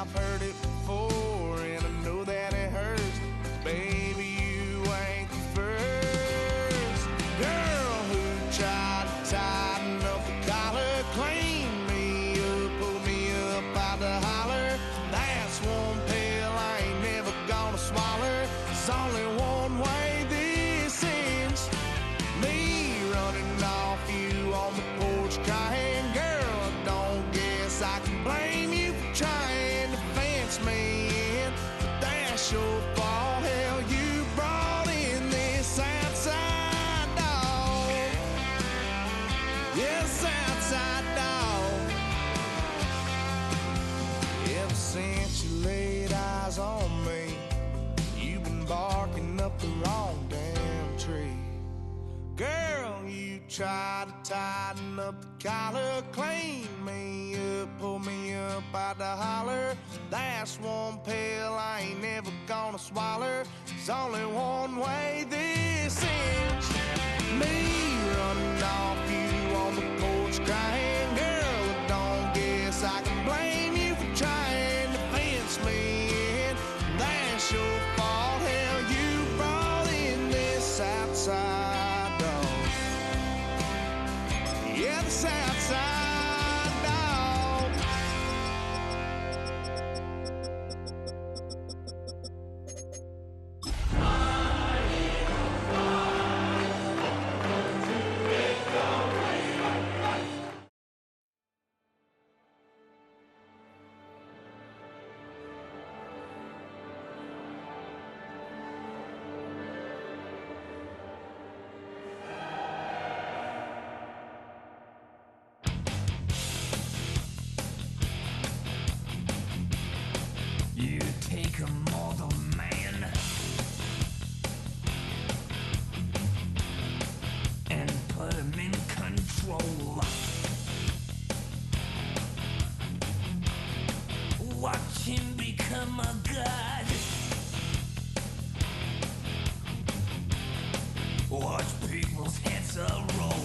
I've heard it before, and I know that it hurts. Baby, you ain't the first girl who tried to tighten up the collar, clean me up, pull me up out the holler. That's one pill I ain't never gonna swallow. There's only one way this ends. Me running off you on the porch crying. Girl, I don't guess I can blame you for trying to fence me in, but that's your fault. Hell, you brought in this outside dog. Yes, outside dog. Ever since you laid eyes on me, you've been barking up the wrong damn tree. Girl, you tried to tighten up the collar, clean me up, pull me up out the holler. That's one pill I ain't never gonna swallow. There's only one way this ends. Me running off you on the porch crying. Girl, I don't guess I can blame you for trying to fence me in. That's your fault. Hell, you brought in this outside dog. Yeah, this outside dog. You take a mortal man and put him in control. Watch him become a god. Watch people's heads roll.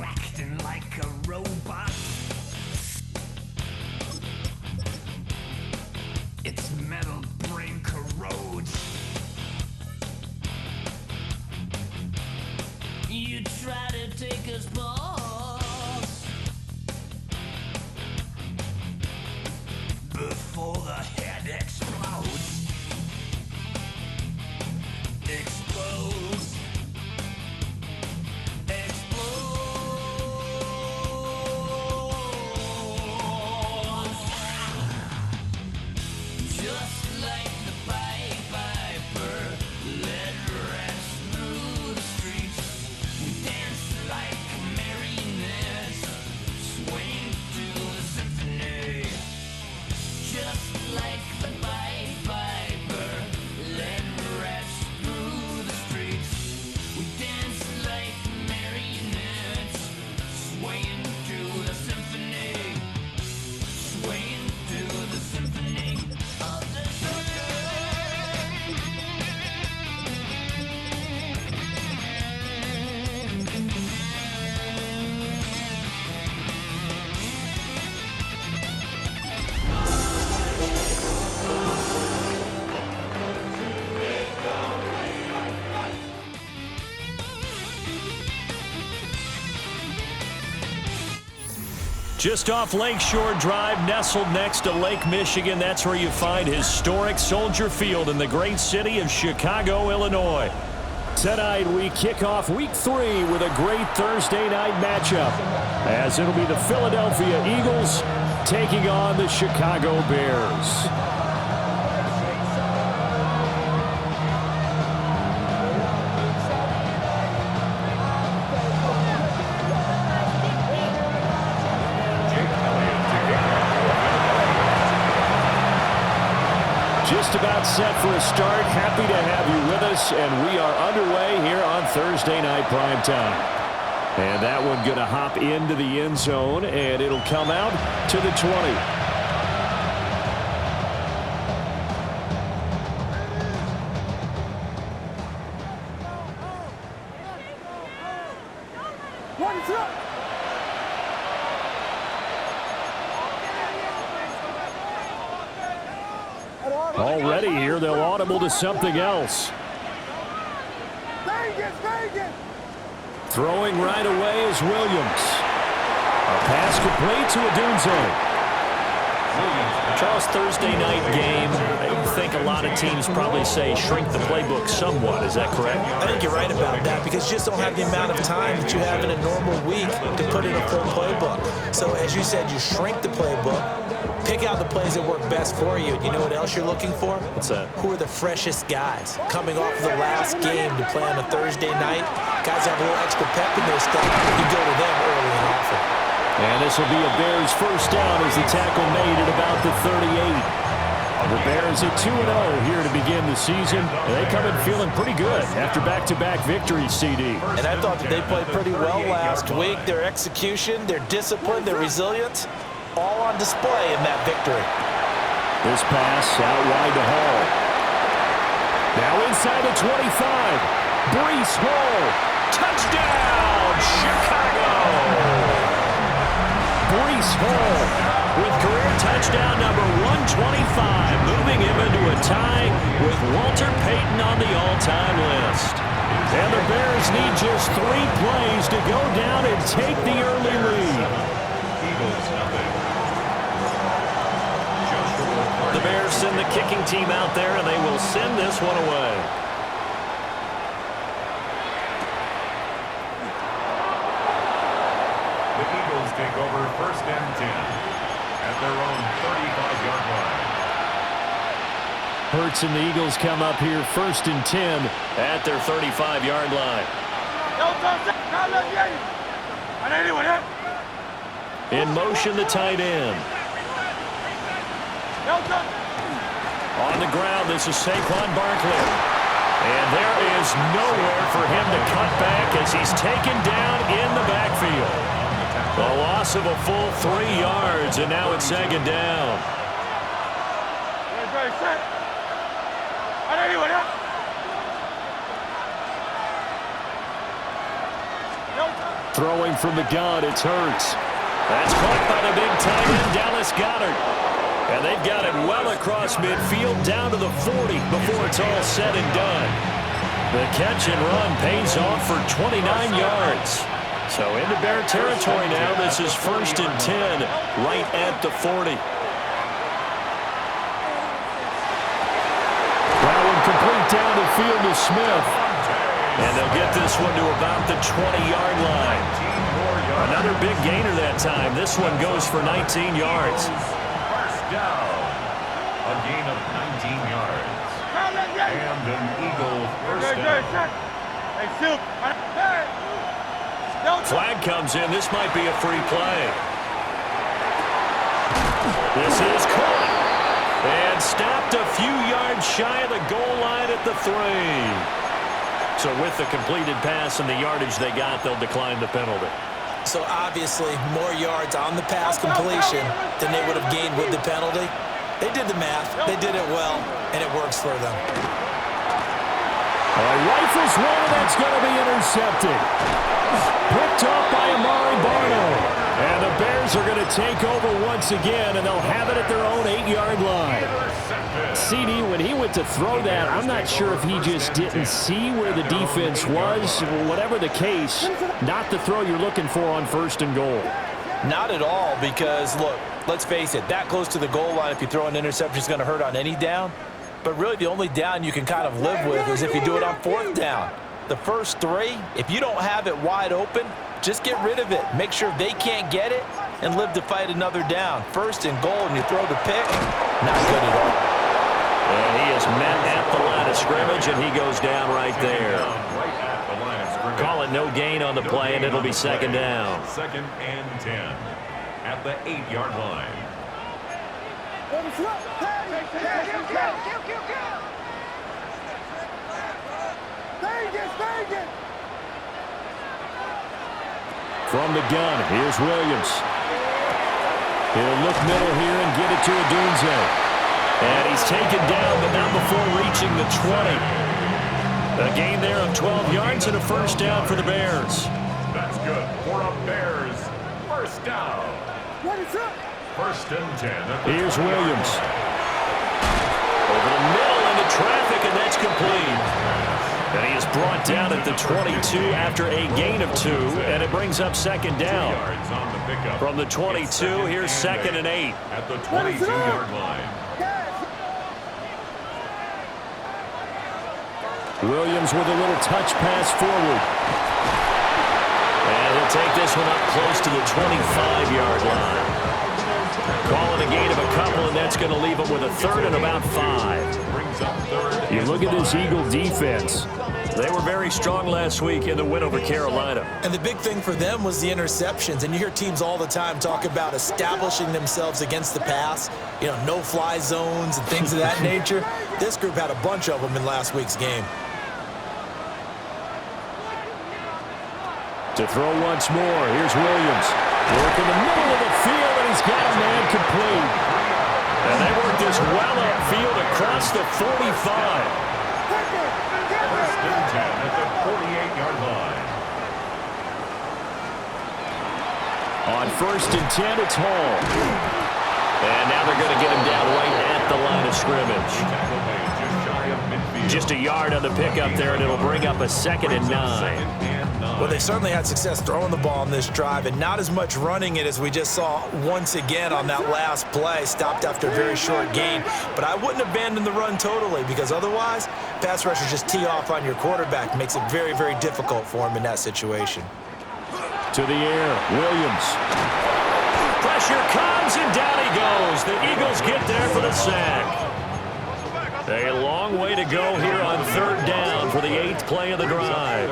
Acting like a robot. Its metal brain corrodes. You try to take us balls before the head explodes. Explodes. Just like the Pied Piper, led rats through the streets. We dance like marionettes, swing to the symphony. Just like the Pied Piper, led rats through the streets. We dance like marionettes, swaying to the symphony. Swaying to the symphony of the Just off Lakeshore Drive, nestled next to Lake Michigan, that's where you find historic Soldier Field in the great city of Chicago, Illinois. Tonight, we kick off Week 3 with a great Thursday night matchup, as it'll be the Philadelphia Eagles taking on the Chicago Bears. Just about set for a start. Happy to have you with us, and we are underway here on Thursday Night Primetime. And that one going to hop into the end zone, and it'll come out to the 20. Already here, they'll audible to something else. Throwing right away is Williams. A pass complete to Odunze. Charles, Thursday night game, I think a lot of teams probably say shrink the playbook somewhat. Is that correct? I think you're right about that because you just don't have the amount of time that you have in a normal week to put in a full playbook. So as you said, you shrink the playbook, pick out the plays that work best for you. You know what else you're looking for? What's that? Who are the freshest guys coming off of the last game to play on a Thursday night? Guys have a little extra pep in their step. You go to them early and often. And this will be a Bears first down as the tackle made at about the 38. The Bears at 2-0 here to begin the season. And they come in feeling pretty good after back-to-back victories, CD. And I thought that they played pretty well last week. Their execution, their discipline, their resilience, all on display in that victory. This pass out wide to Hall. Now inside the 25. Breece Hall. Touchdown, Chicago! Breece Hall with career touchdown number 125, moving him into a tie with Walter Payton on the all-time list. And the Bears need just 3 plays to go down and take the early lead. The Bears send the kicking team out there, and they will send this one away. Take over first and 10 at their own 35-yard line. Hurts and the Eagles come up here first and 10 at their 35-yard line. In motion, the tight end. On the ground, this is Saquon Barkley. And there is nowhere for him to cut back as he's taken down in the backfield. A loss of a full 3 yards, and now it's second down. Throwing from the gun, it's Hurts. That's caught by the big tight end, Dallas Goedert. And they've got it well across midfield, down to the 40 before it's all said and done. The catch and run pays off for 29 yards. So into Bear territory now. This is first and 10 right at the 40. That one complete down the field to Smith. And they'll get this one to about the 20-yard line. Another big gainer that time. This one goes for 19 yards. First down. A gain of 19 yards. And an Eagle first down. Flag comes in. This might be a free play. This is caught. And stopped a few yards shy of the goal line at the 3. So with the completed pass and the yardage they got, they'll decline the penalty. So obviously more yards on the pass completion than they would have gained with the penalty. They did the math. They did it well, and it works for them. Rifles one, that's going to be intercepted. Picked off by Amari Barno. And the Bears are going to take over once again, and they'll have it at their own 8-yard line. CD, when he went to throw that, I'm not sure if he just didn't see where the defense was. Whatever the case, not the throw you're looking for on first and goal. Not at all, because, look, let's face it, that close to the goal line, if you throw an interception, is going to hurt on any down. But really, the only down you can kind of live with is if you do it on 4th down. The first 3, if you don't have it wide open, just get rid of it. Make sure they can't get it and live to fight another down. First and goal, and you throw the pick, not good at all. And he is met at the line of scrimmage, and he goes down right there. Call it no gain on the play, and it'll be second down. Second and 10 at the 8-yard line. From the gun, here's Williams. He'll look middle here and get it to Odunze. And he's taken down, but not before reaching the 20. A gain there of 12 yards and a first down for the Bears. That's good for a Bears first down. First and 10. Here's Williams. Over the middle into traffic, and that's complete. And he is brought down at the 22 after a gain of 2, and it brings up second down. From the 22, here's second and 8. At the 22-yard line. Williams with a little touch pass forward. And he'll take this one up close to the 25-yard line. Calling a gain of a couple, and that's going to leave him with a third and about 5. You look at this Eagle defense. They were very strong last week in the win over Carolina. And the big thing for them was the interceptions. And you hear teams all the time talk about establishing themselves against the pass, you know, no-fly zones and things of that nature. This group had a bunch of them in last week's game. To throw once more, here's Williams. Work in the middle of the field, and he's got a man complete. And they work this well upfield across the 45. First and 10 at the 48-yard line. On first and 10, it's Hall. And now they're going to get him down right at the line of scrimmage. Just a yard on the pickup there, and it'll bring up a second and 9. Well, they certainly had success throwing the ball on this drive, and not as much running it as we just saw once again on that last play. Stopped after a very short gain. But I wouldn't abandon the run totally, because otherwise, pass rushers just tee off on your quarterback. Makes it very, very difficult for him in that situation. To the air, Williams. Pressure comes, and down he goes. The Eagles get there for the sack. A long way to go here on third down for the 8th play of the drive.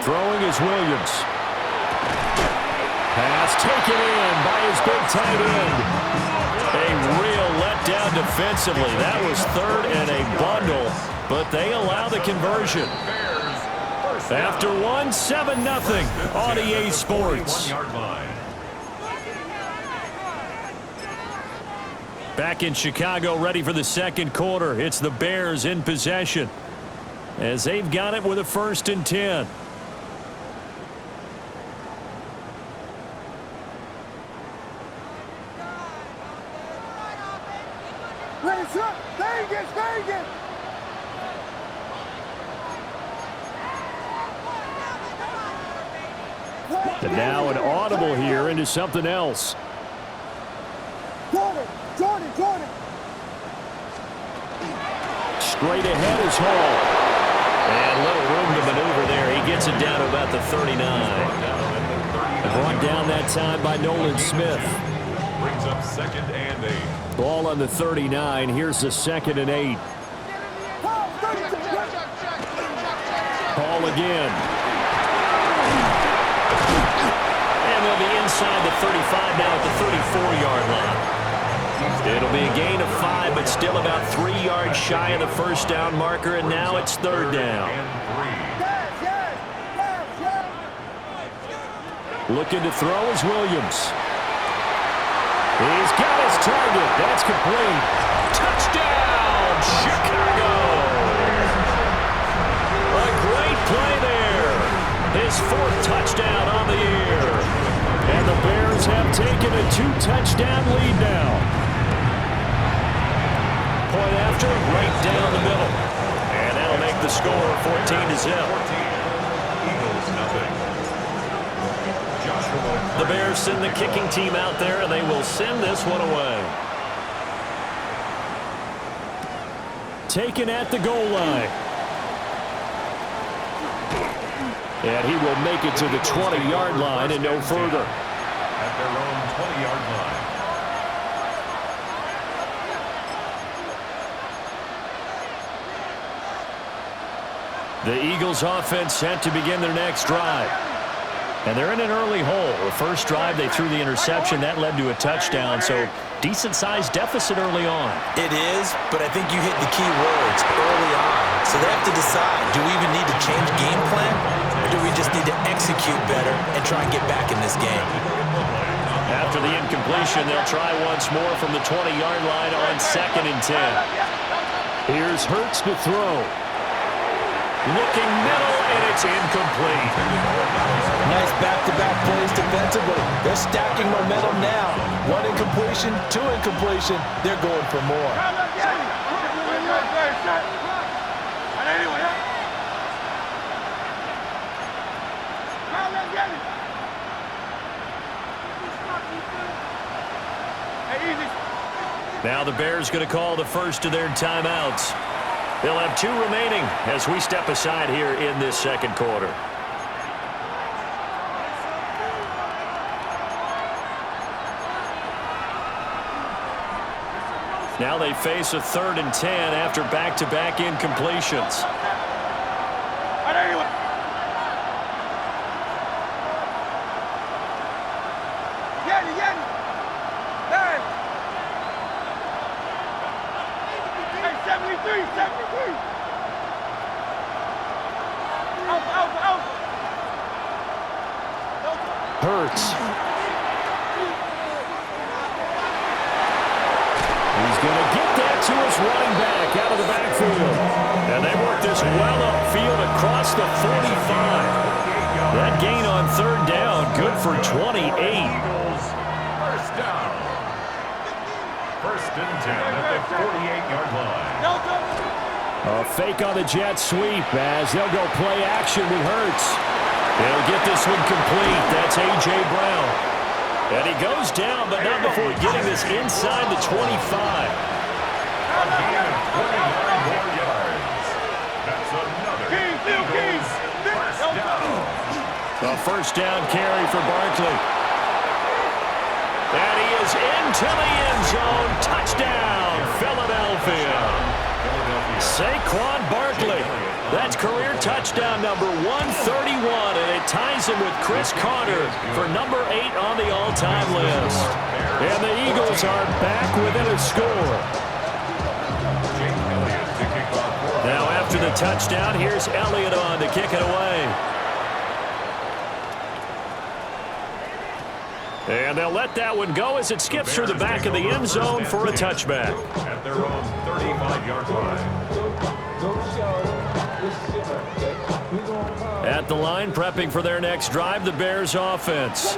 Throwing is Williams. Pass taken in by his big tight end. A real letdown defensively. That was third and a bundle, but they allow the conversion. After 1, 7-0 on EA Sports. Back in Chicago, ready for the second quarter. It's the Bears in possession, as they've got it with a first and 10. And now an audible here into something else. Jordan. Straight ahead is Hall. And little room to maneuver there. He gets it down to about the 39. Brought down that time by Nolan Smith. Brings up second and 8. Ball on the 39. Here's the second and 8. Hall again. And they'll be inside the 35 now at the 34-yard line. It'll be a gain of 5, but still about 3 yards shy of the first down marker, and now it's third down. Looking to throw is Williams. He's got his target. That's complete. Touchdown, Chicago! A great play there. His 4th touchdown on the year. And the Bears have taken a 2-touchdown lead now. Point after, right down the middle. And that'll make the score 14-0. The Bears send the kicking team out there, and they will send this one away. Taken at the goal line. And he will make it to the 20-yard line and no further. At their own 20-yard line. The Eagles offense set to begin their next drive. And they're in an early hole. The first drive, they threw the interception. That led to a touchdown, so decent-sized deficit early on. It is, but I think you hit the key words early on. So they have to decide, do we even need to change game plan, or do we just need to execute better and try and get back in this game? After the incompletion, they'll try once more from the 20-yard line on 2nd and 10. Here's Hurts to throw. Looking middle, and it's incomplete. Nice back-to-back plays defensively. They're stacking momentum now. 1 incompletion, 2 incompletion. They're going for more. Now the Bears going to call the first of their timeouts. They'll have 2 remaining as we step aside here in this second quarter. Now they face a 3rd and 10 after back-to-back incompletions. Hurts. He's going to get that to his running back out of the backfield. And they work this well upfield across the 45. That gain on 3rd down, good for 28. First down. 1st and 10 at the 48-yard line. A fake on the jet sweep as they'll go play action with Hurts. They'll get this one complete. That's A.J. Brown. And he goes down, but not before getting this inside the 25. A gain of 29 more yards. That's another Eagles first down. A first down carry for Barkley. And he is into the end zone. Touchdown, Philadelphia. Saquon Barkley. That's career touchdown number 131, and it ties him with Chris Carter for number 8 on the all-time list. And the Eagles are back within a score. Now after the touchdown, here's Elliott on to kick it away. And they'll let that one go as it skips through the back of the end zone for a touchback. At their own 35-yard line. At the line, prepping for their next drive, the Bears offense.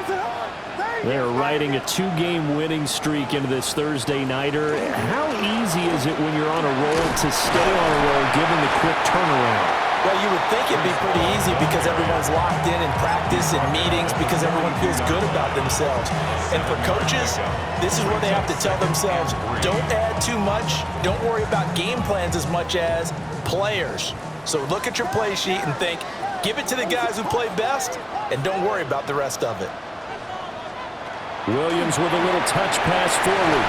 They're riding a 2-game winning streak into this Thursday nighter. How easy is it when you're on a roll to stay on a roll given the quick turnaround? Well, you would think it'd be pretty easy because everyone's locked in practice and meetings because everyone feels good about themselves. And for coaches, this is where they have to tell themselves, don't add too much. Don't worry about game plans as much as players. So look at your play sheet and think, give it to the guys who play best, and don't worry about the rest of it. Williams with a little touch pass forward.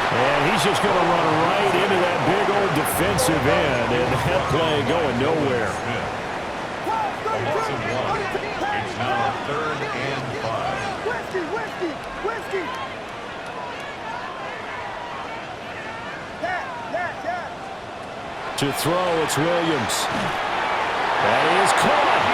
And he's just going to run right into that big old defensive end, and that play going nowhere. It's now 3rd and 5. Whiskey. To throw, it's Williams. That is caught.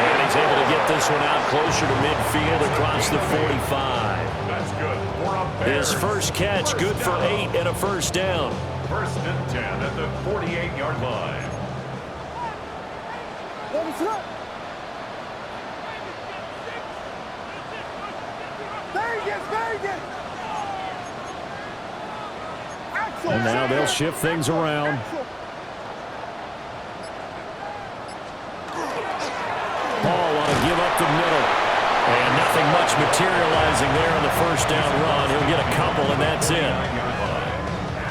And he's able to get this one out closer to midfield across the 45. That's good for a Bears. His first catch, good for 8 and a first down. 1st and 10 at the 48-yard line. And now they'll shift things around. Ball want to give up the middle. And nothing much materializing there on the first down run. He'll get a couple, and that's it.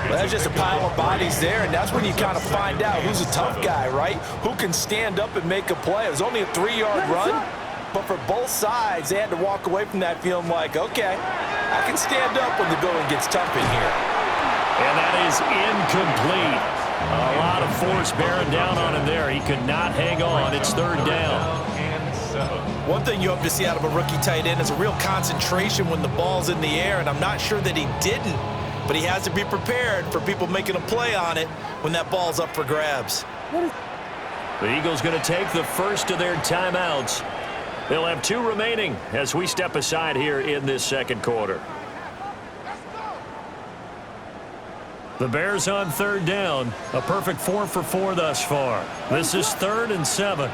Well, there's just a pile of bodies there, and that's when you kind of find out who's a tough guy, right? Who can stand up and make a play. It was only a 3-yard run, but for both sides, they had to walk away from that feeling like, okay, I can stand up when the going gets tough in here. And that is incomplete. A lot of force bearing down on him there. He could not hang on. It's 3rd down. And 7. One thing you hope to see out of a rookie tight end is a real concentration when the ball's in the air, and I'm not sure that he didn't, but he has to be prepared for people making a play on it when that ball's up for grabs. The Eagles going to take the first of their timeouts. They'll have 2 remaining as we step aside here in this second quarter. The Bears on 3rd down. A perfect 4 for 4 thus far. This is 3rd and 7.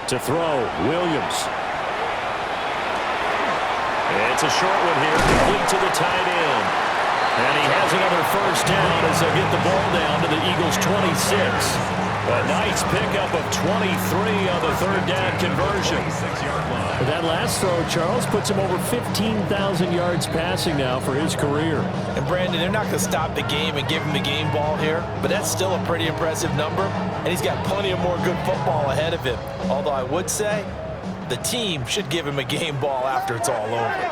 To throw, Williams. It's a short one here, complete to the tight end. And he has another first down as they'll get the ball down to the Eagles' 26. A nice pickup of 23 on the 3rd down conversion. That last throw, Charles, puts him over 15,000 yards passing now for his career. And, Brandon, they're not going to stop the game and give him the game ball here, but that's still a pretty impressive number, and he's got plenty of more good football ahead of him. Although I would say the team should give him a game ball after it's all over.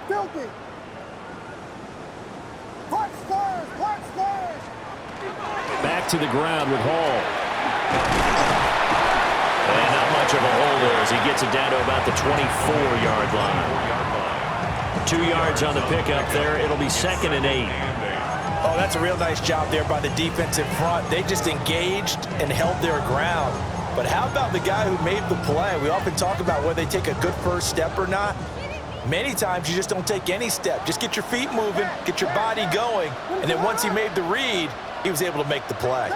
Filthy! Back to the ground with Hall. And not much of a hole there as he gets it down to about the 24-yard line. 2 yards on the pickup there. It'll be 2nd and 8. Oh, that's a real nice job there by the defensive front. They just engaged and held their ground. But how about the guy who made the play? We often talk about whether they take a good first step or not. Many times you just don't take any step. Just get your feet moving, get your body going, and then once he made the read, he was able to make the play.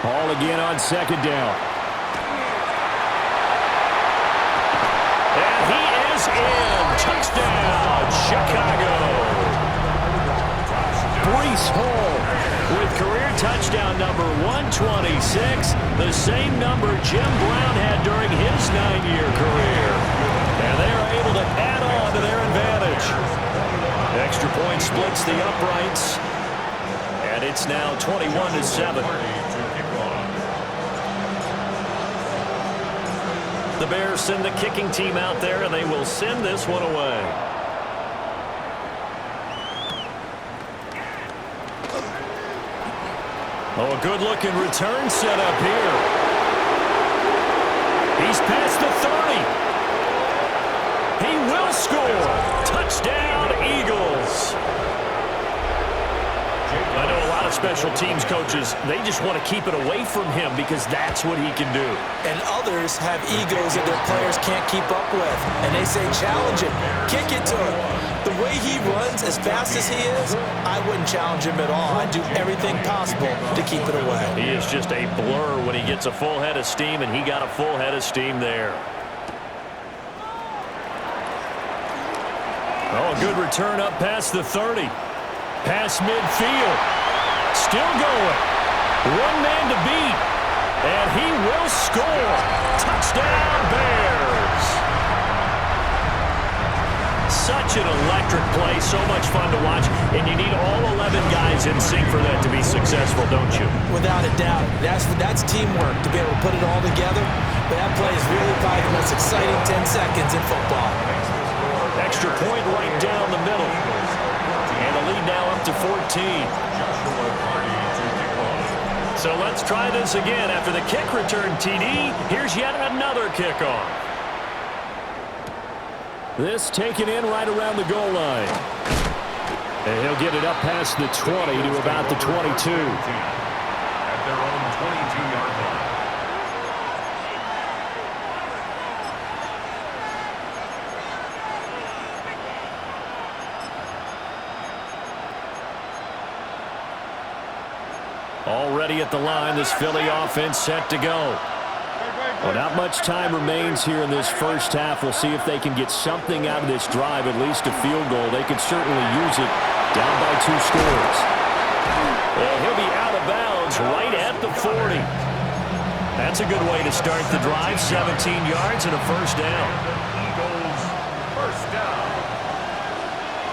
Hall again on 2nd down. And he is in. Touchdown, Chicago. Breece Hall with career touchdown number 126, the same number Jim Brown had during his 9-year career. And they are able to add on to their advantage. Extra point splits the uprights. And it's now 21-7. The Bears send the kicking team out there, and they will send this one away. Oh, a good-looking return set up here. He's past the 30. He will score. Touchdown, Eagles. I know a lot of special teams coaches, they just want to keep it away from him because that's what he can do. And others have egos that their players can't keep up with. And they say, challenge him, kick it to him. The way he runs as fast as he is, I wouldn't challenge him at all. I'd do everything possible to keep it away. He is just a blur when he gets a full head of steam, and he got a full head of steam there. Oh, a good return up past the 30. Past midfield. Still going. One man to beat. And he will score. Touchdown, Bears. Such an electric play. So much fun to watch. And you need all 11 guys in sync for that to be successful, don't you? Without a doubt. That's teamwork to be able to put it all together. But that play is really probably the most exciting 10 seconds in football. Extra point right down the middle. And the lead now up to 14. So let's try this again. After the kick return TD, here's yet another kickoff. This taken in right around the goal line. And he'll get it up past the 20 to about the 22. At their own 22-yard line. Already at the line, this Philly offense set to go. Well, not much time remains here in this first half. We'll see if they can get something out of this drive, at least a field goal. They could certainly use it down by 2 scores. And he'll be out of bounds right at the 40. That's a good way to start the drive. 17 yards and a first down. Eagles first down.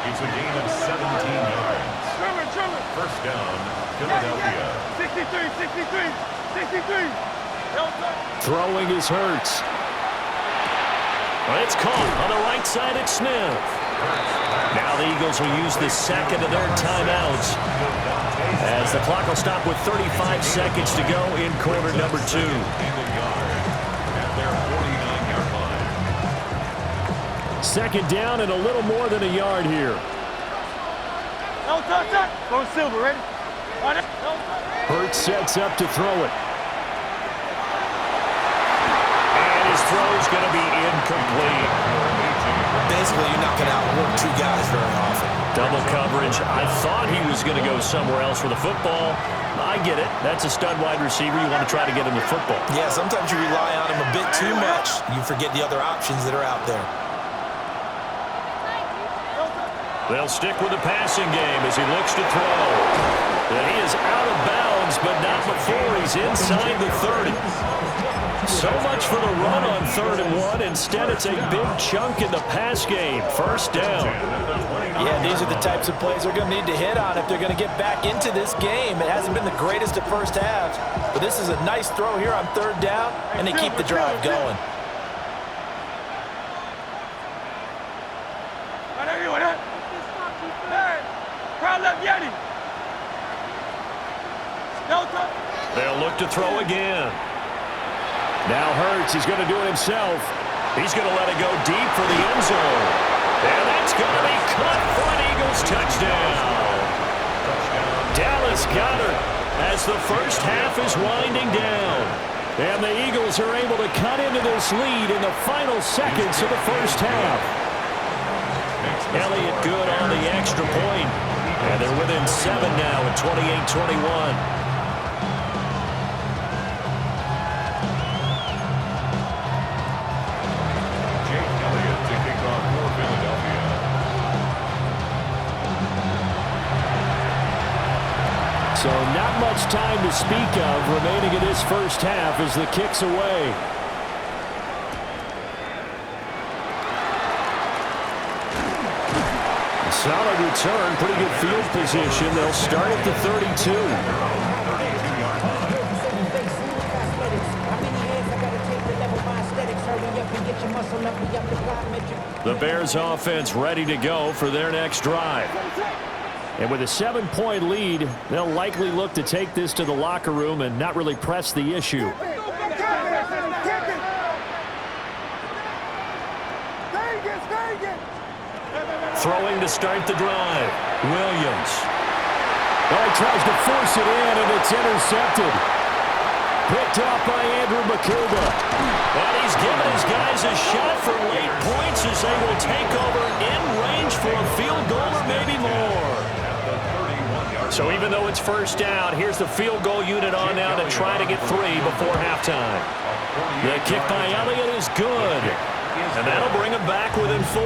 It's a gain of 17 yards. First down, Philadelphia. 63. Throwing is Hurts. Well, it's caught on the right side at Smith. Now the Eagles will use the second of their timeouts as the clock will stop with 35 seconds to go in quarter number 2. At their 49-yard line. Second down and a little more than a yard here. Go Silver, ready? Hurts sets up to throw it. And his throw's going to be incomplete. Basically, you're not going to outwork two guys very often. Double coverage. I thought he was going to go somewhere else for the football. I get it. That's a stud wide receiver. You want to try to get him the football. Yeah, sometimes you rely on him a bit too much. You forget the other options that are out there. They'll stick with the passing game as he looks to throw. And he is out of bounds, but not before he's inside the 30. So much for the run on 3rd and 1. Instead, it's a big chunk in the pass game. First down. Yeah, these are the types of plays they're going to need to hit on if they're going to get back into this game. It hasn't been the greatest of first halves, but this is a nice throw here on 3rd down, and they keep the drive going. They'll look to throw again. Now Hurts, he's going to do it himself. He's going to let it go deep for the end zone. And that's going to be caught for an Eagles touchdown. Dallas Goedert as the first half is winding down. And the Eagles are able to cut into this lead in the final seconds of the first half. Elliott good on the extra point. And they're within 7 now at 28-21. So not much time to speak of remaining in this first half as the kick's away. Solid return, pretty good field position. They'll start at the 32. The Bears offense ready to go for their next drive. And with a 7-point lead, they'll likely look to take this to the locker room and not really press the issue. Throwing to start the drive. Williams. Oh, he tries to force it in, and it's intercepted. Picked up by Andrew Makuba. And he's given his guys a shot for late points as they will take over in range for a field goal or maybe more. So even though it's first down, here's the field goal unit on now to try to get 3 before halftime. The kick by Elliott is good. And that'll bring them back within 4.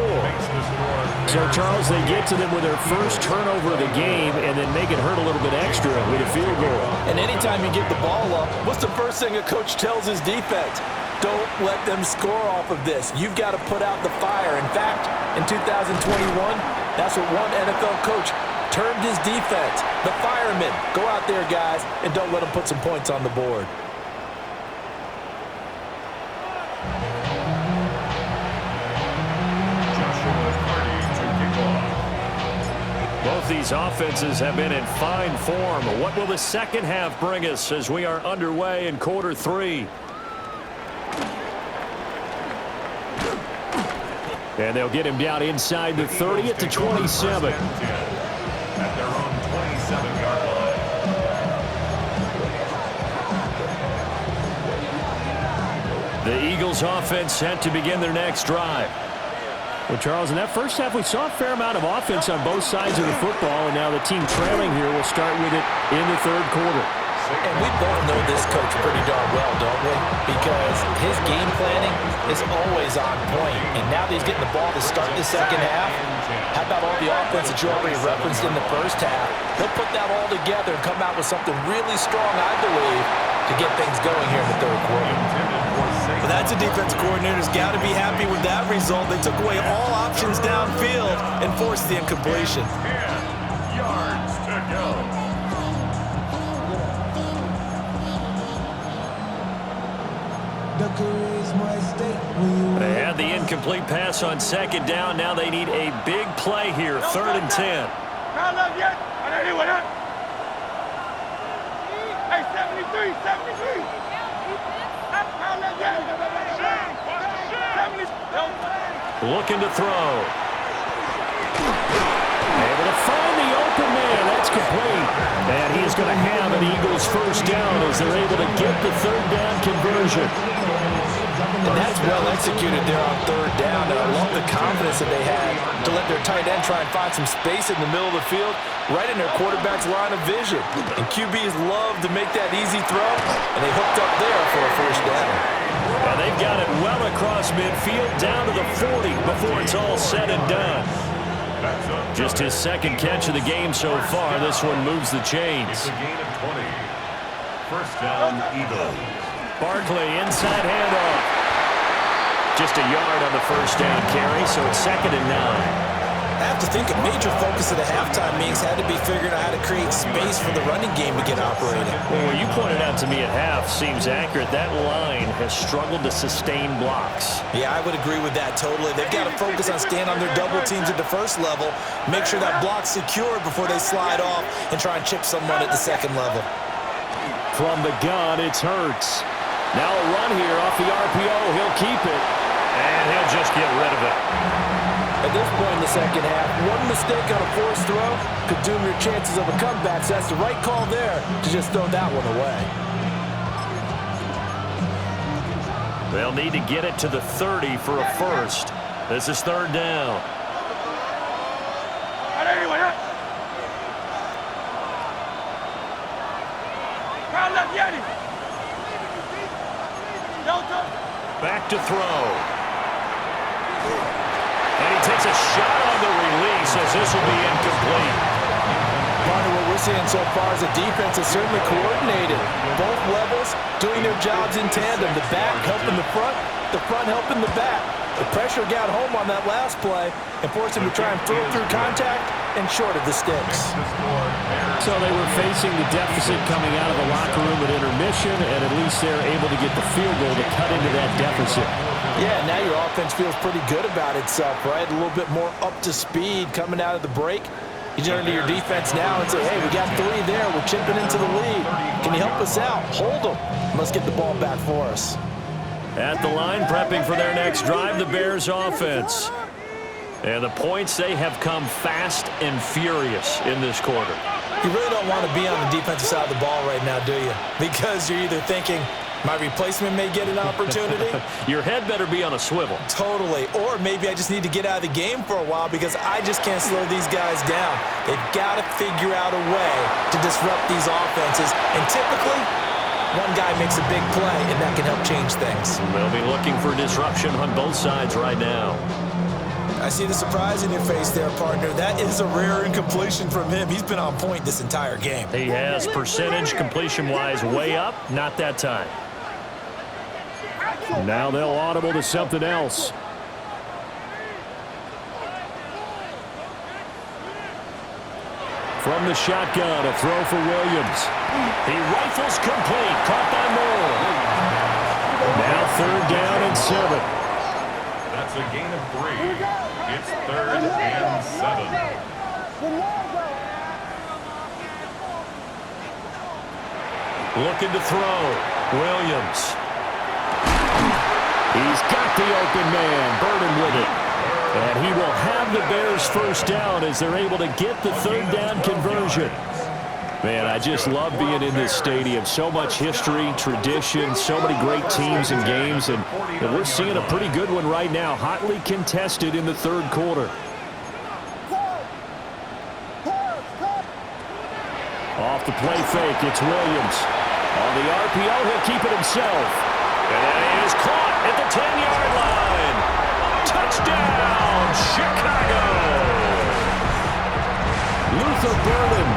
So, Charles, they get to them with their first turnover of the game and then make it hurt a little bit extra with a field goal. And anytime you give the ball up, what's the first thing a coach tells his defense? Don't let them score off of this. You've got to put out the fire. In fact, in 2021, that's what one NFL coach termed his defense. The firemen. Go out there, guys, and don't let them put some points on the board. Both these offenses have been in fine form. What will the second half bring us as we are underway in quarter 3? And they'll get him down inside the 30 at the 27. At their own 27-yard line. The Eagles offense set to begin their next drive. Well, Charles, in that first half, we saw a fair amount of offense on both sides of the football, and now the team trailing here will start with it in the 3rd quarter. And we both know this coach pretty darn well, don't we? Because his game planning is always on point. And now that he's getting the ball to start the second half, how about all the offense that you already referenced in the first half? He'll put that all together and come out with something really strong, I believe, to get things going here in the third quarter. But that's a defense coordinator's got to be happy with that result. They took away all options downfield and forced the incompletion. 10 yards to go. They had the incomplete pass on second down. Now they need a big play here, 3rd and 10. Hey, 73, 73. Looking to throw. Able to find the open man. That's complete. And he's going to have an Eagles first down as they're able to get the 3rd down conversion. And that's well executed there on 3rd down. And I love the confidence that they had to let their tight end try and find some space in the middle of the field, right in their quarterback's line of vision. And QBs love to make that easy throw, and they hooked up there for a first down. And they've got it well across midfield, down to the 40 before it's all said and done. Just his 2nd catch of the game so far. This one moves the chains. It's a gain of 20. First down, Eagles. Barkley, inside handoff. Just a yard on the first down carry, so it's 2nd and 9. I have to think a major focus of the halftime meetings had to be figuring out how to create space for the running game to get operating. Well, what you pointed out to me at half seems accurate. That line has struggled to sustain blocks. Yeah, I would agree with that totally. They've got to focus on staying on their double teams at the first level, make sure that block's secure before they slide off and try and chip someone at the second level. From the gun, it's Hurts. Now a run here off the RPO. He'll keep it, and he'll just get rid of it. At this point in the second half, one mistake on a forced throw could doom your chances of a comeback, so that's the right call there to just throw that one away. They'll need to get it to the 30 for a first. This is 3rd down. Back to throw. And he takes a shot on the release as this will be incomplete. Partner, what we're seeing so far is the defense is certainly coordinated. Both levels doing their jobs in tandem. The back helping the front helping the back. The pressure got home on that last play and forced him to try and throw through contact and short of the sticks. So they were facing the deficit coming out of the locker room at intermission, and at least they're able to get the field goal to cut into that deficit. Yeah, now your offense feels pretty good about itself, right? A little bit more up to speed coming out of the break. You turn to your defense now and say, hey, we got 3 there. We're chipping into the lead. Can you help us out? Hold them. Let's get the ball back for us. At the line, prepping for their next drive, the Bears offense. And the points, they have come fast and furious in this quarter. You really don't want to be on the defensive side of the ball right now, do you? Because you're either thinking, my replacement may get an opportunity. Your head better be on a swivel. Totally. Or maybe I just need to get out of the game for a while because I just can't slow these guys down. They've got to figure out a way to disrupt these offenses. And typically, one guy makes a big play, and that can help change things. They'll be looking for disruption on both sides right now. I see the surprise in your face there, partner. That is a rare incompletion from him. He's been on point this entire game. He has percentage completion-wise way up. Not that time. Now they'll audible to something else. From the shotgun, a throw for Williams. He rifles complete, caught by Moore. Now 3rd down and 7. That's a gain of 3. It's 3rd and 7. Looking to throw. Williams. He's got the open man. Burden with it. And he will have the Bears first down as they're able to get the 3rd down conversion. Man, I just love being in this stadium. So much history, tradition, so many great teams and games. And we're seeing a pretty good one right now. Hotly contested in the 3rd quarter. Off the play fake, it's Williams. On the RPO, he'll keep it himself. And that is caught at the 10-yard line. Touchdown, Chicago! Luther Burden,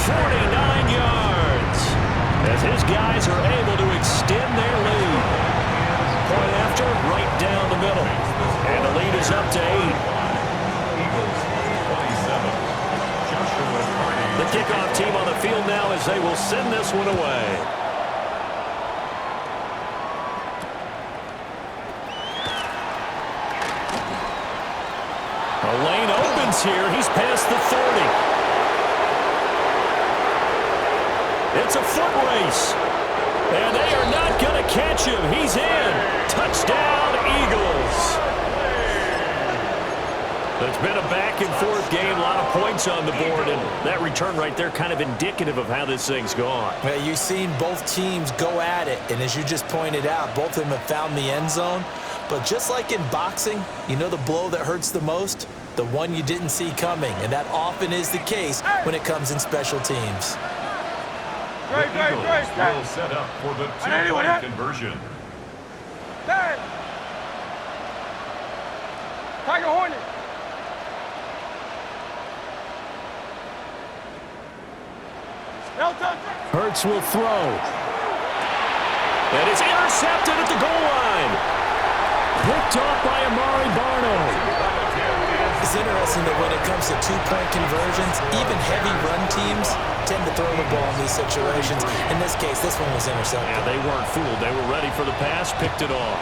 49 yards, as his guys are able to extend their lead. Point after, right down the middle. And the lead is up to 8. Eagles 27. Joshua Carney. The kickoff team on the field now as they will send this one away. A lane opens here. He's past the 30. It's a foot race. And they are not going to catch him. He's in. Touchdown, Eagles. It's been a back-and-forth game, a lot of points on the board, and that return right there kind of indicative of how this thing's gone. Well, you've seen both teams go at it, and as you just pointed out, both of them have found the end zone. But just like in boxing, you know the blow that hurts the most? The one you didn't see coming, and that often is the case when it comes in special teams. The Eagles will set up for the two-point conversion. Tiger Hornet. Hurts will throw. And it's intercepted at the goal line. Picked off by Amari Barno. It's interesting that when it comes to two-point conversions, even heavy run teams tend to throw the ball in these situations. In this case, this one was intercepted. Yeah, they weren't fooled. They were ready for the pass, picked it off.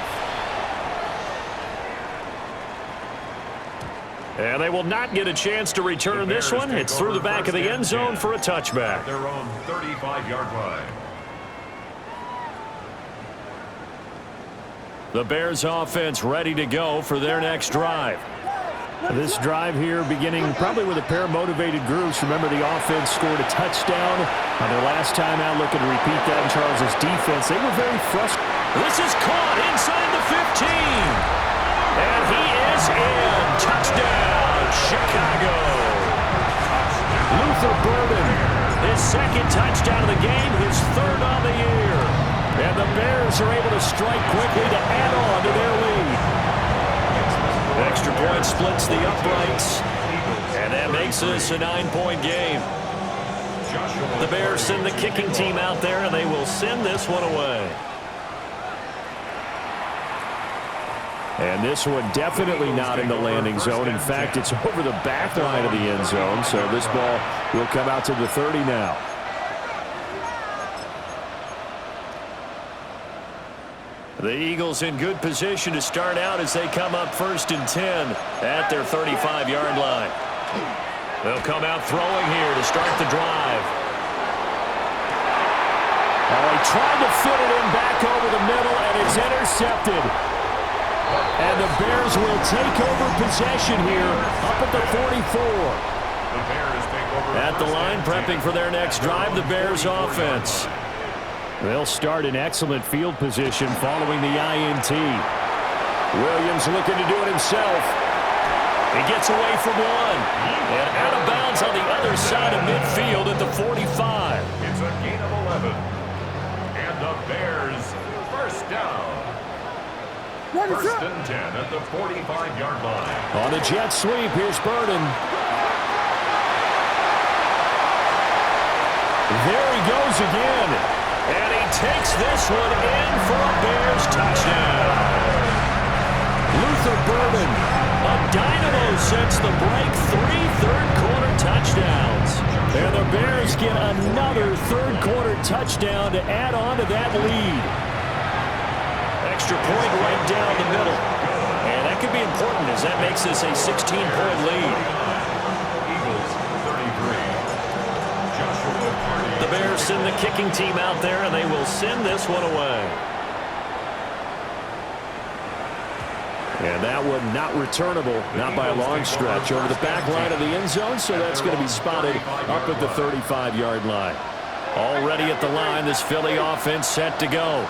And they will not get a chance to return this one. It's through the back of the end zone for a touchback. Their own 35-yard line. The Bears offense ready to go for their next drive. This drive here beginning probably with a pair of motivated groups. Remember, the offense scored a touchdown on their last time out. Looking to repeat that in Charles's defense. They were very frustrated. This is caught inside the 15. And he is in. Touchdown, Chicago. Luther Burden, his second touchdown of the game, his third on the year. And the Bears are able to strike quickly to add on to their lead. Extra point splits the uprights, and that makes this a 9-point game. The Bears send the kicking team out there, and they will send this one away. And this one definitely not in the landing zone. In fact, it's over the back line of the end zone, so this ball will come out to the 30 now. The Eagles in good position to start out as they come up 1st and 10 at their 35-yard line. They'll come out throwing here to start the drive. Oh, he tried to fit it in back over the middle, and it's intercepted. And the Bears will take over possession here up at the 44. The Bears take over at the line, prepping for their next drive, the Bears offense. They'll start in excellent field position following the INT. Williams looking to do it himself. He gets away from one. And out of bounds on the other side of midfield at the 45. It's a gain of 11. And the Bears first down. 1st and 10 at the 45-yard line. On a jet sweep, here's Burden. There he goes again. And he takes this one in for a Bears touchdown. Luther Burden, a dynamo since the break, 3 third-quarter touchdowns. And the Bears get another third-quarter touchdown to add on to that lead. Extra point right down the middle. And that could be important as that makes this a 16-point lead. Eagles 33. The Bears send the kicking team out there, and they will send this one away. And that one not returnable, not by a long stretch, over the back line of the end zone, so that's going to be spotted up at the 35-yard line. Already at the line, this Philly offense set to go.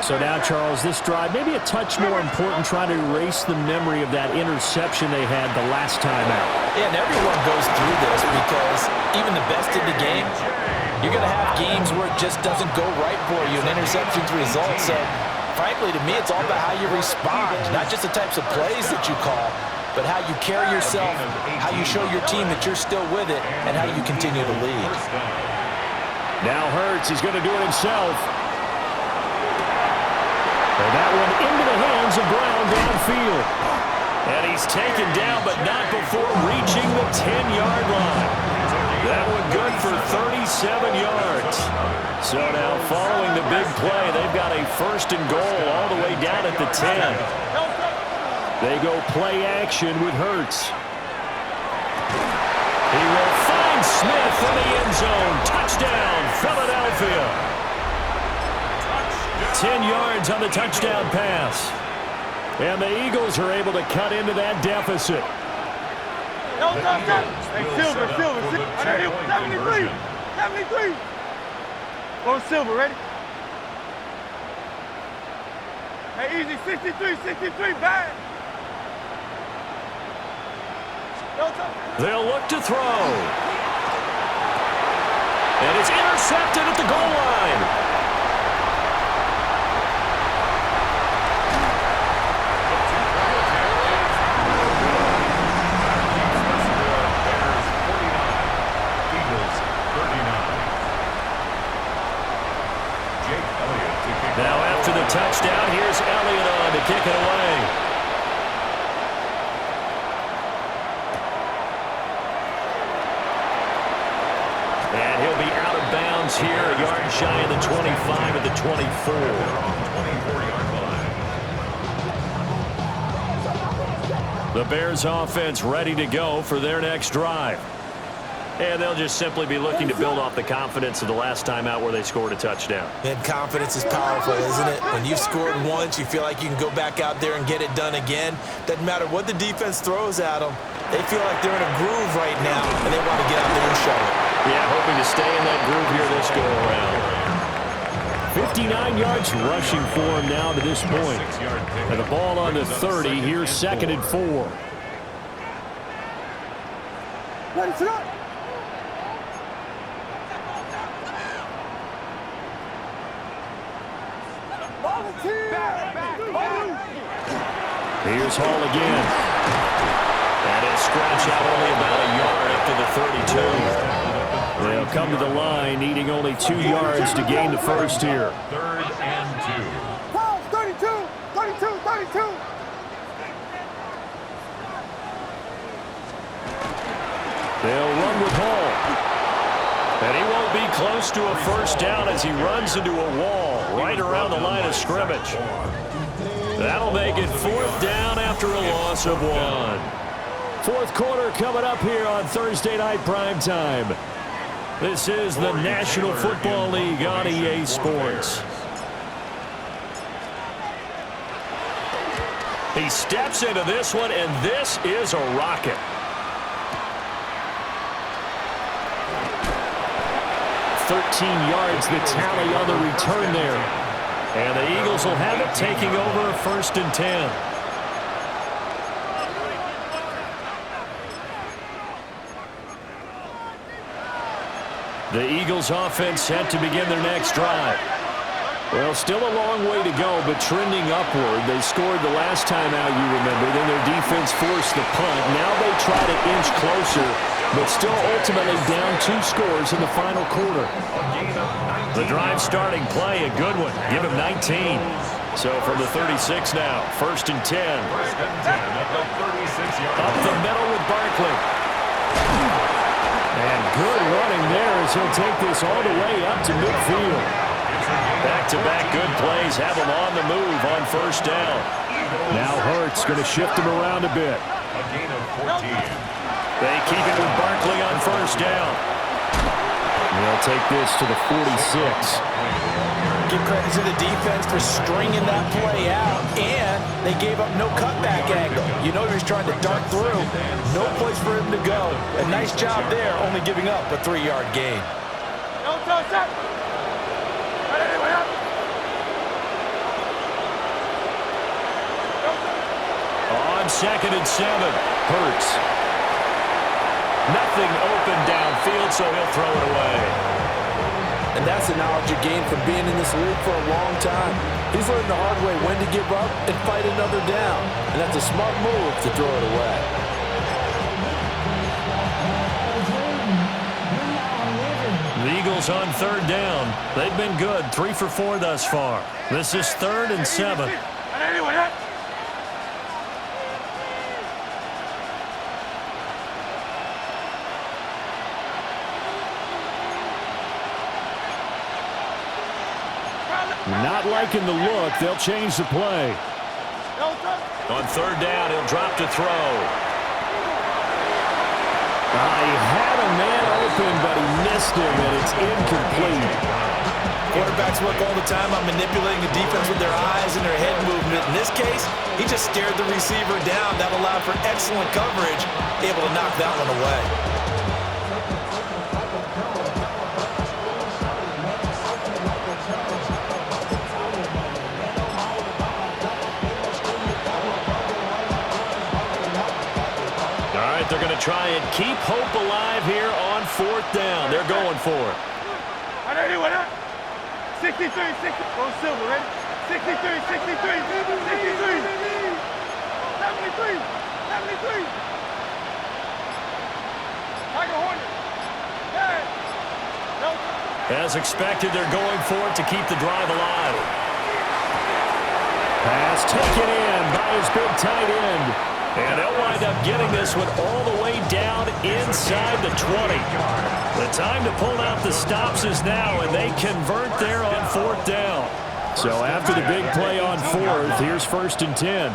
So now, Charles, this drive maybe a touch more important, trying to erase the memory of that interception they had the last time out. Yeah, and everyone goes through this because even the best in the game You're going to have games where it just doesn't go right for you, and interceptions result. So, frankly, to me, it's all about how you respond, not just the types of plays that you call, but how you carry yourself, how you show your team that you're still with it, and how you continue to lead. Now Hurts is going to do it himself. And that one into the hands of Brown downfield. And he's taken down, but not before reaching the 10-yard line. That one good for 37 yards. So now following the big play, they've got a first and goal all the way down at the 10. They go play action with Hurts. He will find Smith in the end zone. Touchdown, Philadelphia. 10 yards on the touchdown pass. And the Eagles are able to cut into that deficit. Hey, Silver. 73. Go Silver, ready? Hey, easy, 63, bang. They'll look to throw. And it's intercepted at the goal line. Now after the touchdown, here's Elliott on to kick it away. And he'll be out of bounds here, a yard shy of the 25 at the 24. 24-yard line. The Bears offense ready to go for their next drive. And they'll just simply be looking to build off the confidence of the last time out where they scored a touchdown. And confidence is powerful, isn't it? When you've scored once, you feel like you can go back out there and get it done again. Doesn't matter what the defense throws at them. They feel like they're in a groove right now, and they want to get out there and show it. Yeah, hoping to stay in that groove here this go-around. 59 yards rushing for him now to this point. And the ball on the 30. Here's 2nd and 4. Ready, sit up. Here's Hall again. And it's scratched out only about a yard up to the 32. They'll come to the line needing only 2 yards to gain the first here. 3rd and 2. 32. They'll run with Hall. And he won't be close to a first down as he runs into a wall right around the line of scrimmage. That'll make it 4th down after a loss of 1. 4th quarter coming up here on Thursday Night Primetime. This is the National Football League on EA Sports. He steps into this one, and this is a rocket. 13 yards the tally on the return there. And the Eagles will have it, taking over 1st and 10. The Eagles offense set to begin their next drive. Well, still a long way to go, but trending upward. They scored the last time out, you remember. Then their defense forced the punt. Now they try to inch closer, but still ultimately down 2 scores in the final quarter. The drive starting play, a good one. Give him 19. So from the 36 now, 1st and 10. Up the middle with Barkley. And good running there as he'll take this all the way up to midfield. Back-to-back good plays have him on the move on 1st down. Now Hurts going to shift him around a bit. A gain of 14. They keep it with Barkley on 1st down. They'll take this to the 46. Give credit to the defense for stringing that play out, and they gave up no cutback angle. You know he was trying to dart through. No place for him to go. A nice job there, only giving up a 3-yard gain. On 2nd and 7, Hurts. Nothing open downfield, so he'll throw it away. And that's the knowledge you gain from being in this league for a long time. He's learned the hard way when to give up and fight another down. And that's a smart move to throw it away. The Eagles on third down. They've been good, 3 for 4 thus far. This is 3rd and 7. Not liking the look. They'll change the play. On third down, he'll drop to throw. He had a man open, but he missed him, and it's incomplete. Quarterbacks work all the time on manipulating the defense with their eyes and their head movement. In this case, he just stared the receiver down. That allowed for excellent coverage, able to knock that one away. They're going to try and keep hope alive here on 4th down. They're going for it. 63, 60. Go Silver, ready? 63, 63, 63. 73, 73. Tiger Hornet. Yeah. As expected, they're going for it to keep the drive alive. Pass taken in by his big tight end. And they'll wind up getting this one all the way down inside the 20. The time to pull out the stops is now, and they convert there on 4th down. So after the big play on 4th, here's 1st and 10.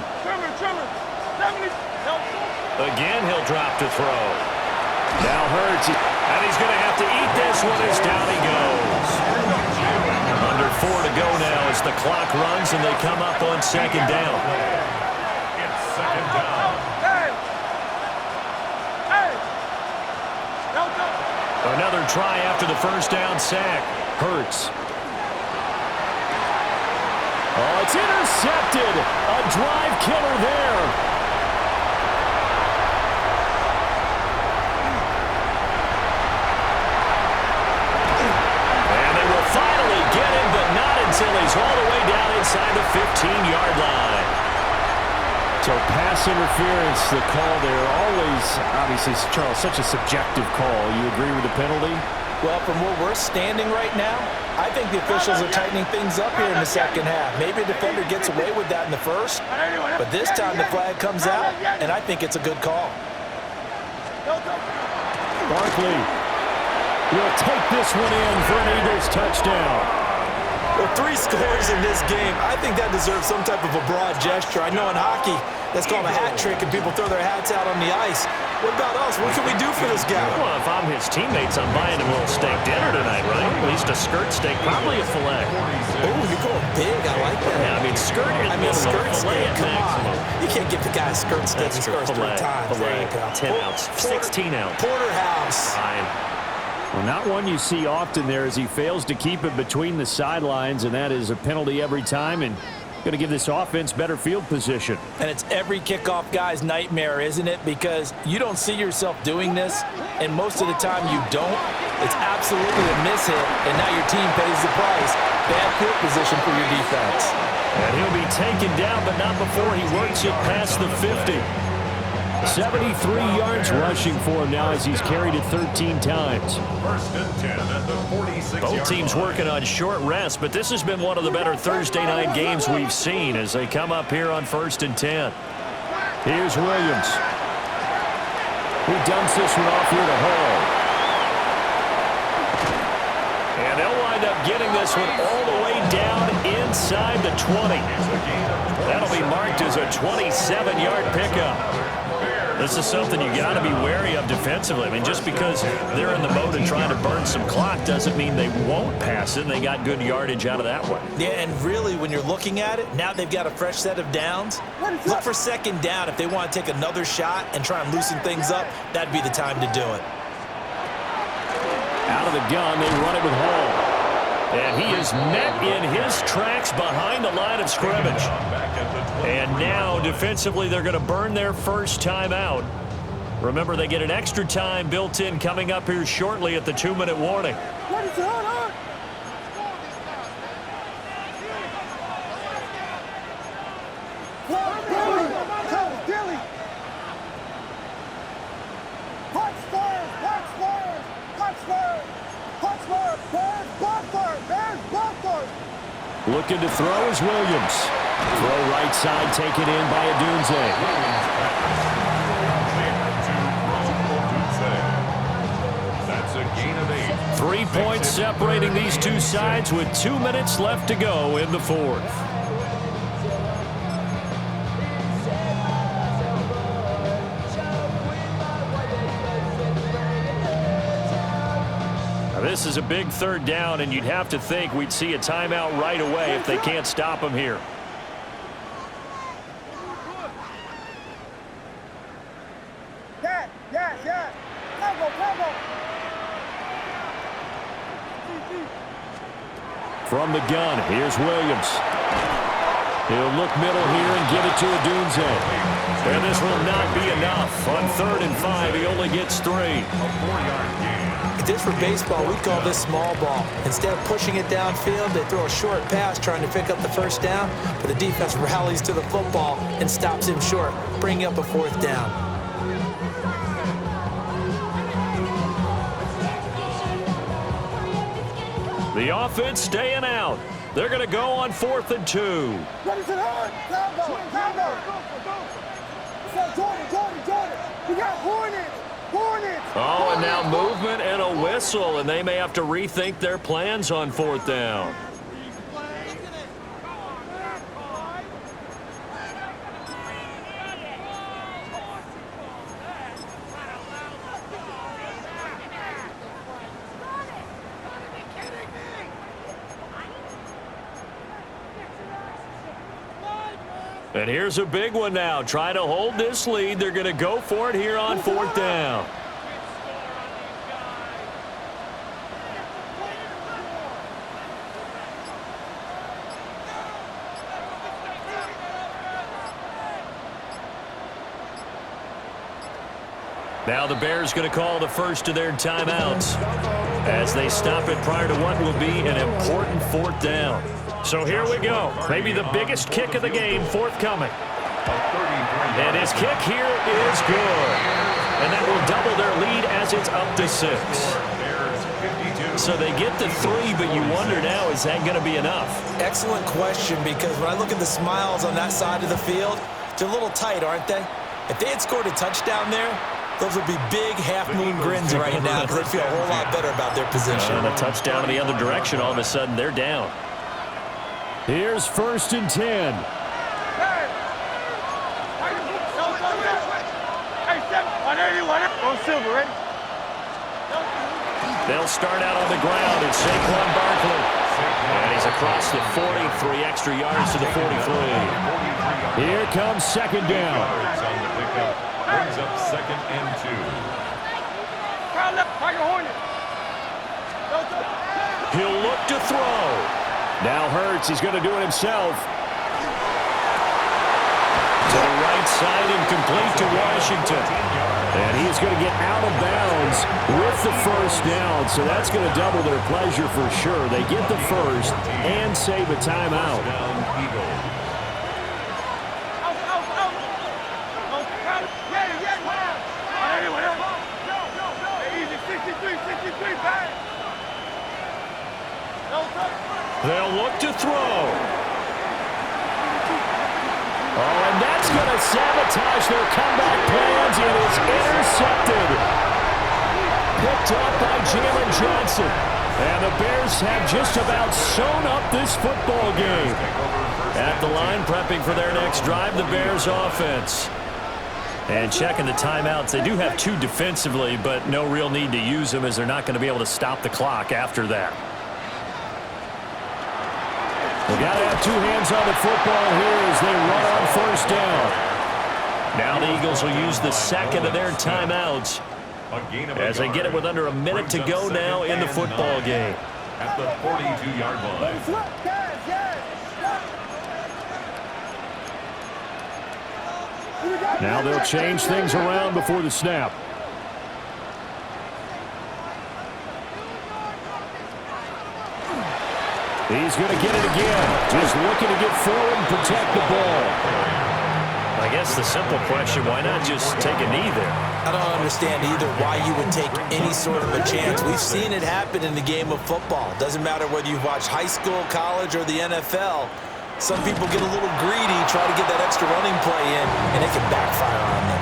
Again, he'll drop to throw. Now Hurts, and he's going to have to eat this one as down he goes. Under 4 to go now as the clock runs, and they come up on 2nd down. It's 2nd down. Another try after the 1st down sack. Hurts. Oh, it's intercepted. A drive killer there. And they will finally get him, but not until he's all the way down inside the 15-yard line. So pass interference, the call there, always, obviously, Charles, such a subjective call. You agree with the penalty? Well, from where we're standing right now, I think the officials are tightening things up here in the 2nd half. Maybe a defender gets away with that in the 1st, but this time the flag comes out, and I think it's a good call. Barkley will take this one in for an Eagles touchdown. Well, 3 scores in this game. I think that deserves some type of a broad gesture. I know in hockey, that's called a hat trick, and people throw their hats out on the ice. What about us? What can we do for this guy? Well, if I'm his teammates, I'm buying him a little steak dinner tonight, right? At least a skirt steak, probably a filet. Oh, you're going big. I like that. Yeah, I mean, skirt is skirt filet steak. Come on. You can't give the guy a skirt steak. He scores 3 times. Filet, 10 ounce, 16 ounce. Porterhouse. Fine. Well, not one you see often there as he fails to keep it between the sidelines, and that is a penalty every time, and going to give this offense better field position. And it's every kickoff guy's nightmare, isn't it? Because you don't see yourself doing this, and most of the time you don't. It's absolutely a mishit, and now your team pays the price. Bad field position for your defense. And he'll be taken down, but not before he works it past the 50. 73 yards rushing for him now as he's carried it 13 times. 1st and 10 at the 46-yard line. Both teams working on short rest, but this has been one of the better Thursday night games we've seen as they come up here on 1st and 10. Here's Williams. He dumps this one off here to Hall. And they'll wind up getting this one all the way down inside the 20. That'll be marked as a 27-yard pickup. This is something you got to be wary of defensively. I mean, just because they're in the mode of trying to burn some clock doesn't mean they won't pass it, and they got good yardage out of that one. Yeah, and really, when you're looking at it, now they've got a fresh set of downs. Look for 2nd down. If they want to take another shot and try and loosen things up, that'd be the time to do it. Out of the gun, they run it with Hall. And he is met in his tracks behind the line of scrimmage. And now, defensively, they're going to burn their first time out. Remember, they get an extra time built in coming up here shortly at the 2-minute warning. Punch first! Punch first! Punch first! Punch first! Bears, block first! Bears, block first! Looking to throw is Williams. Throw right side taken in by Adunze. That's a gain of 8. 3 points separating these two sides with 2 minutes left to go in the fourth. This is a big third down, and you'd have to think we'd see a timeout right away if they can't stop him here. Yeah. Combo. From the gun, here's Williams. He'll look middle here and give it to Adunze. And this will not be enough. On 3rd and 5, he only gets 3. A 4-yard gain. If this were baseball, we'd call this small ball. Instead of pushing it downfield, they throw a short pass trying to pick up the first down, but the defense rallies to the football and stops him short, bringing up a 4th down. The offense staying out. They're going to go on 4th and 2. Ready to run! Combo! Jordan! We got Hornets! Oh, and now movement and a whistle, and they may have to rethink their plans on 4th down. And here's a big one now. Trying to hold this lead. They're going to go for it here on 4th down. Now the Bears going to call the first of their timeouts as they stop it prior to what will be an important 4th down. So here we go. Maybe the biggest kick of the game forthcoming. And his kick here is good. And that will double their lead as it's up to 6. So they get to 3, but you wonder now, is that going to be enough? Excellent question, because when I look at the smiles on that side of the field, they're a little tight, aren't they? If they had scored a touchdown there, those would be big half-moon grins right now because they feel a whole lot better about their position. And a touchdown in the other direction, all of a sudden they're down. Here's 1st and 10. Hey, Silver, ready? They'll start out on the ground. It's Saquon Barkley. And he's across the 40, 3 extra yards to the 43. Here comes 2nd down. Brings up 2nd and 2. He'll look to throw. Now Hurts, he's going to do it himself. To the right side, incomplete to Washington. And he's going to get out of bounds with the 1st down. So that's going to double their pleasure for sure. They get the 1st and save a timeout. They'll look to throw. Oh, and that's going to sabotage their comeback plans. It is intercepted. Picked up by Jalen Johnson. And the Bears have just about sewn up this football game. At the line, prepping for their next drive, the Bears offense. And checking the timeouts. They do have 2 defensively, but no real need to use them as they're not going to be able to stop the clock after that. They've got to have 2 hands on the football here as they run on 1st down. Now the Eagles will use the 2nd of their timeouts as they get it with under a minute to go now in the football game. At the 42-yard line. Now they'll change things around before the snap. He's going to get it again. Just looking to get forward and protect the ball. I guess the simple question, why not just take a knee there? I don't understand either why you would take any sort of a chance. We've seen it happen in the game of football. Doesn't matter whether you watch high school, college, or the NFL. Some people get a little greedy, try to get that extra running play in, and it can backfire on them.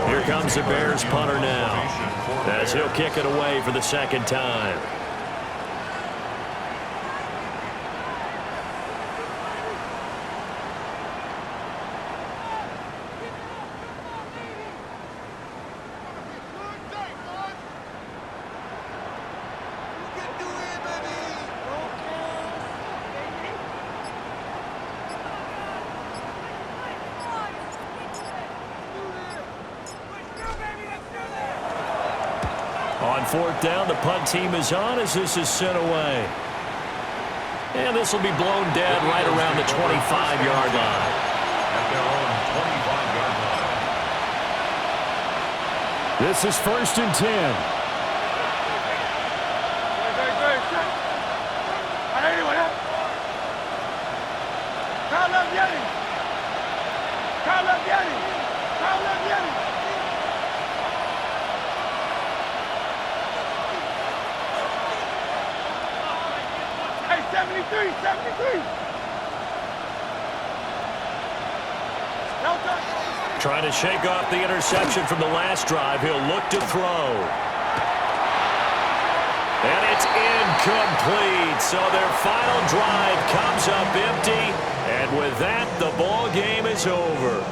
Here comes the Bears punter now, as he'll kick it away for the second time. On fourth down, the punt team is on as this is sent away. And this will be blown dead right around the 25-yard line. At their own 25-yard line. This is 1st and 10. Hey, 73. Trying to shake off the interception from the last drive. He'll look to throw. And it's incomplete. So their final drive comes up empty. And with that, the ball game is over.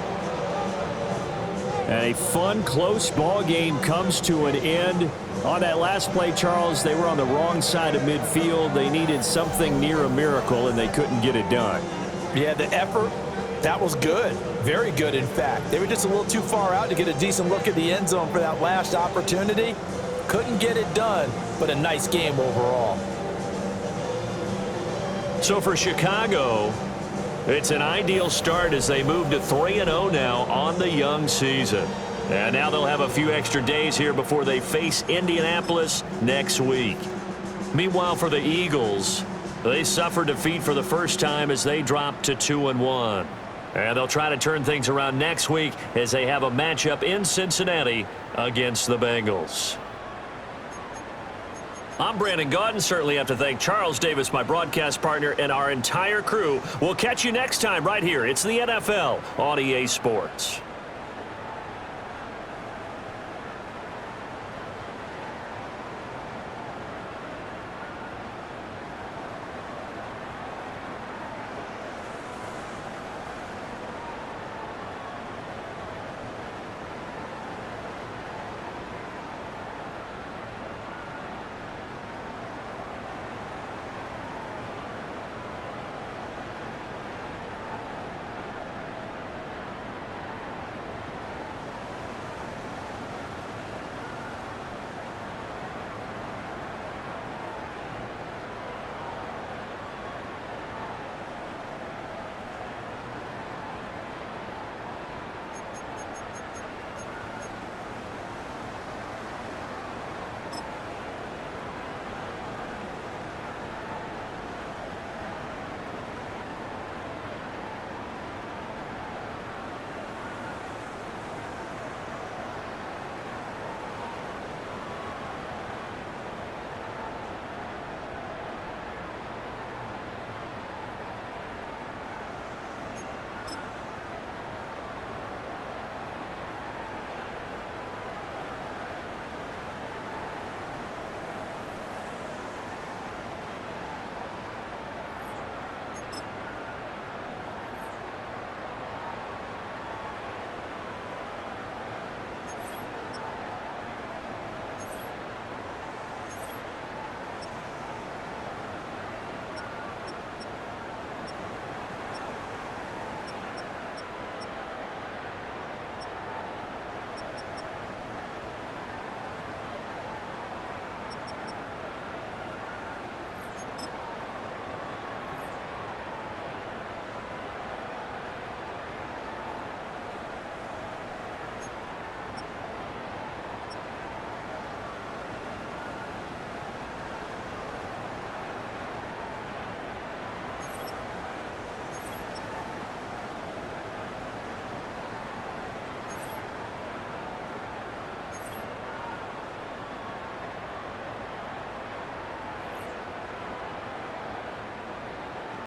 And a fun, close ball game comes to an end. On that last play, Charles, they were on the wrong side of midfield. They needed something near a miracle, and they couldn't get it done. Yeah, the effort, that was good. Very good, in fact. They were just a little too far out to get a decent look at the end zone for that last opportunity. Couldn't get it done, but a nice game overall. So for Chicago, it's an ideal start as they move to 3-0 now on the young season. And now they'll have a few extra days here before they face Indianapolis next week. Meanwhile, for the Eagles, they suffered defeat for the first time as they dropped to 2-1. And they'll try to turn things around next week as they have a matchup in Cincinnati against the Bengals. I'm Brandon Gaudin. Certainly have to thank Charles Davis, my broadcast partner, and our entire crew. We'll catch you next time right here. It's the NFL on EA Sports.